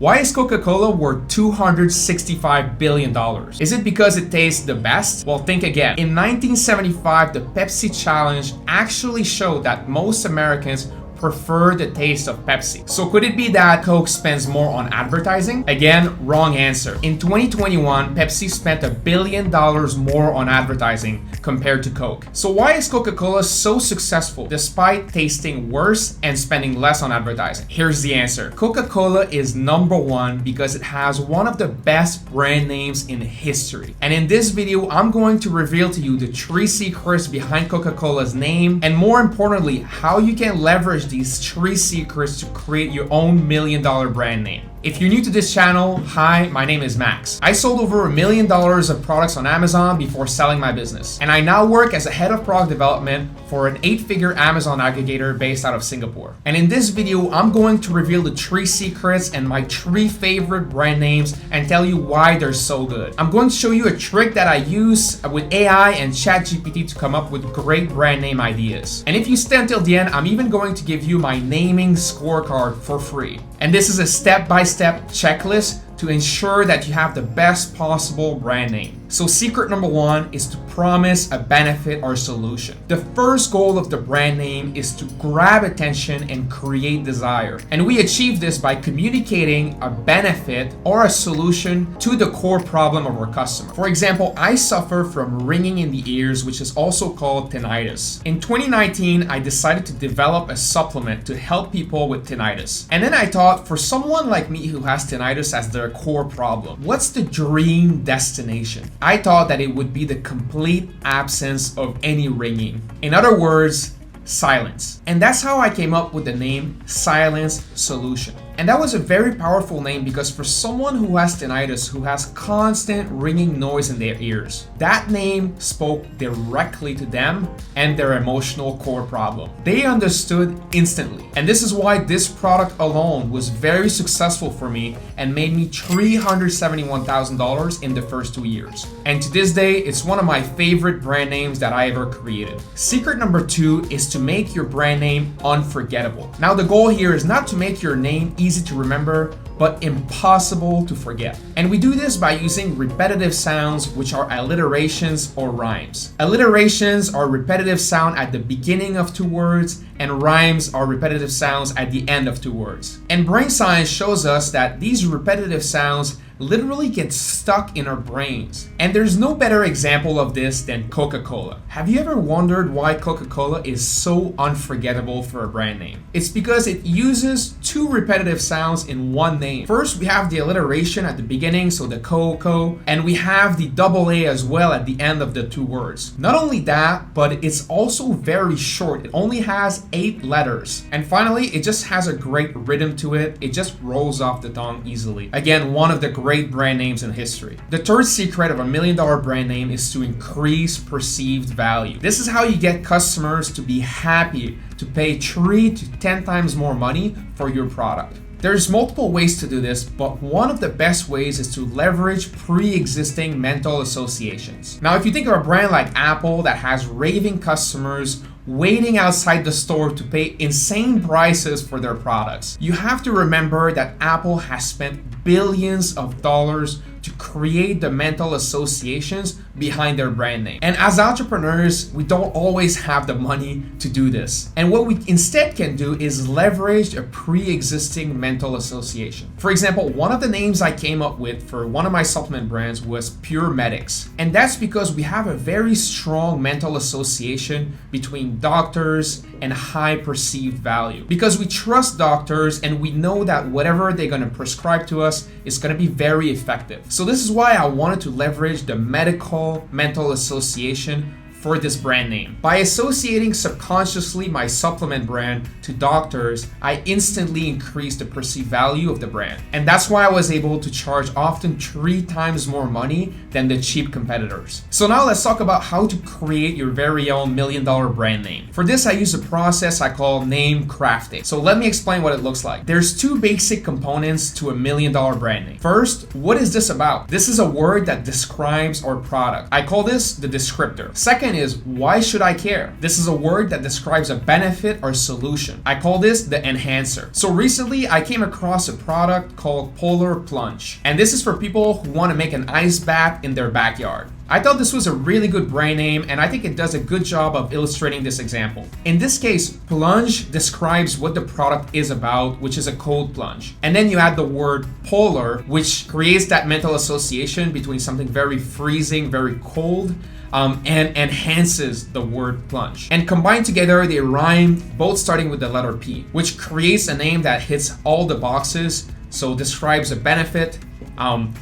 Why is Coca Cola worth $265 billion? Is it because it tastes the best? Well, think again. In 1975, the Pepsi challenge actually showed that most Americans prefer the taste of Pepsi. So could it be that Coke spends more on advertising? Again, wrong answer. In 2021, Pepsi spent $1 billion more on advertising compared to Coke. So why is Coca-Cola so successful despite tasting worse and spending less on advertising? Here's the answer. Coca-Cola is number one because it has one of the best brand names in history. And in this video, I'm going to reveal to you the 3 secrets behind Coca-Cola's name, and more importantly, how you can leverage these 3 secrets to create your own $1 million brand name. If you're new to this channel, hi, my name is Max. I sold over $1 million of products on Amazon before selling my business. And I now work as a head of product development for an 8-figure Amazon aggregator based out of Singapore. And in this video, I'm going to reveal the 3 secrets and my 3 favorite brand names and tell you why they're so good. I'm going to show you a trick that I use with AI and ChatGPT to come up with great brand name ideas. And if you stay until the end, I'm even going to give you my naming scorecard for free. And this is a step-by-step checklist to ensure that you have the best possible brand name. So secret number 1 is to promise a benefit or solution. The first goal of the brand name is to grab attention and create desire. And we achieve this by communicating a benefit or a solution to the core problem of our customer. For example, I suffer from ringing in the ears, which is also called tinnitus. In 2019, I decided to develop a supplement to help people with tinnitus. And then I thought, for someone like me who has tinnitus as their core problem, what's the dream destination? I thought that it would be the complete absence of any ringing. In other words, silence. And that's how I came up with the name Silence Solution. And that was a very powerful name because for someone who has tinnitus, who has constant ringing noise in their ears, that name spoke directly to them and their emotional core problem. They understood instantly. And this is why this product alone was very successful for me and made me $371,000 in the first 2 years. And to this day, it's one of my favorite brand names that I ever created. Secret number 2 is to make your brand name unforgettable. Now, the goal here is not to make your name easy to remember, but impossible to forget. And we do this by using repetitive sounds, which are alliterations or rhymes. Alliterations are repetitive sound at the beginning of 2 words, and rhymes are repetitive sounds at the end of 2 words. And brain science shows us that these repetitive sounds literally get stuck in our brains. And there's no better example of this than Coca-Cola. Have you ever wondered why Coca-Cola is so unforgettable for a brand name? It's because it uses 2 repetitive sounds in one name. First, we have the alliteration at the beginning, so the co, and we have the double A as well at the end of the 2 words. Not only that, but it's also very short. It only has 8 letters. And finally, it just has a great rhythm to it. It just rolls off the tongue easily. Again, one of the great brand names in history. The 3rd secret of a $1 million brand name is to increase perceived value. This is how you get customers to be happy to pay 3 to 10 times more money for your product. There's multiple ways to do this, but one of the best ways is to leverage pre-existing mental associations. Now, if you think of a brand like Apple that has raving customers waiting outside the store to pay insane prices for their products, you have to remember that Apple has spent billions of dollars to create the mental associations behind their brand name. And as entrepreneurs, we don't always have the money to do this. And what we instead can do is leverage a pre-existing mental association. For example, one of the names I came up with for one of my supplement brands was Pure Medics. And that's because we have a very strong mental association between doctors and high perceived value. Because we trust doctors and we know that whatever they're gonna prescribe to us is gonna be very effective. So this is why I wanted to leverage the medical mental association for this brand name. By associating subconsciously my supplement brand to doctors, I instantly increased the perceived value of the brand. And that's why I was able to charge often 3 times more money than the cheap competitors. So now let's talk about how to create your very own $1 million brand name. For this, I use a process I call name crafting. So let me explain what it looks like. There's 2 basic components to a $1 million brand name. First, what is this about? This is a word that describes our product. I call this the descriptor. Second second is, why should I care? This is a word that describes a benefit or solution. I call this the enhancer. So recently I came across a product called Polar Plunge, and this is for people who want to make an ice bath in their backyard. I thought this was a really good brand name, and I think it does a good job of illustrating this example. In this case, plunge describes what the product is about, which is a cold plunge. And then you add the word polar, which creates that mental association between something very freezing, very cold, and enhances the word plunge. And combined together, they rhyme, both starting with the letter P, which creates a name that hits all the boxes. So describes a benefit,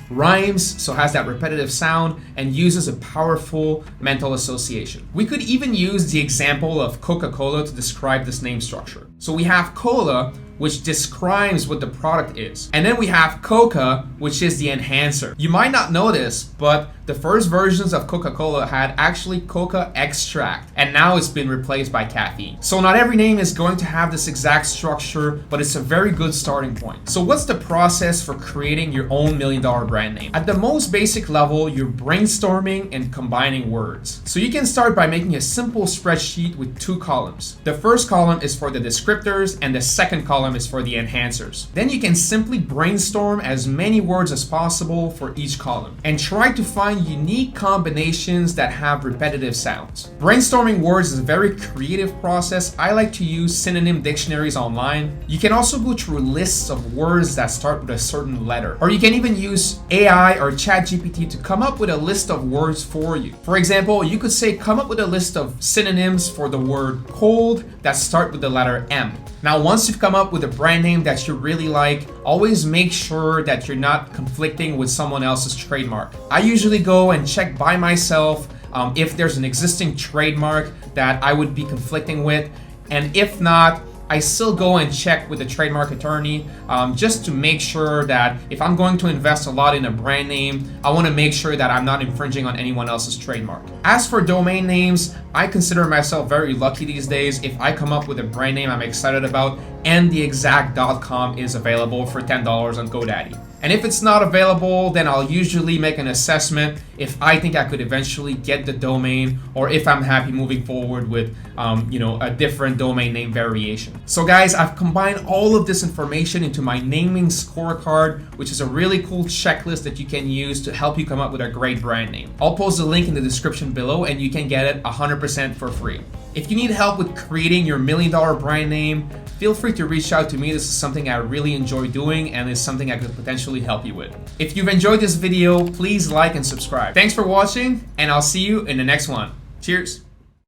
rhymes, so has that repetitive sound, and uses a powerful mental association. We could even use the example of Coca Cola to describe this name structure. So we have cola, which describes what the product is. And then we have Coca, which is the enhancer. You might not know this, but the first versions of Coca-Cola had actually coca extract, and now it's been replaced by caffeine. So not every name is going to have this exact structure, but it's a very good starting point. So what's the process for creating your own $1 million brand name? At the most basic level, you're brainstorming and combining words. So you can start by making a simple spreadsheet with 2 columns. The first column is for the descriptors, and the second column is for the enhancers. Then you can simply brainstorm as many words as possible for each column and try to find unique combinations that have repetitive sounds. Brainstorming words is a very creative process. I like to use synonym dictionaries online. You can also go through lists of words that start with a certain letter, or you can even use AI or ChatGPT to come up with a list of words for you. For example, you could say, come up with a list of synonyms for the word cold that start with the letter M. Now, once you've come up with a brand name that you really like, always make sure that you're not conflicting with someone else's trademark. I usually go and check by myself if there's an existing trademark that I would be conflicting with, and if not, I still go and check with the trademark attorney just to make sure that if I'm going to invest a lot in a brand name, I want to make sure that I'm not infringing on anyone else's trademark. As for domain names, I consider myself very lucky these days if I come up with a brand name I'm excited about and the exact .com is available for $10 on GoDaddy. And if it's not available, then I'll usually make an assessment if I think I could eventually get the domain, or if I'm happy moving forward with a different domain name variation. So guys, I've combined all of this information into my naming scorecard, which is a really cool checklist that you can use to help you come up with a great brand name. I'll post the link in the description below and you can get it 100% for free. If you need help with creating your $1 million brand name, feel free to reach out to me. This is something I really enjoy doing and is something I could potentially help you with. If you've enjoyed this video, please like and subscribe. Thanks for watching, and I'll see you in the next one. Cheers.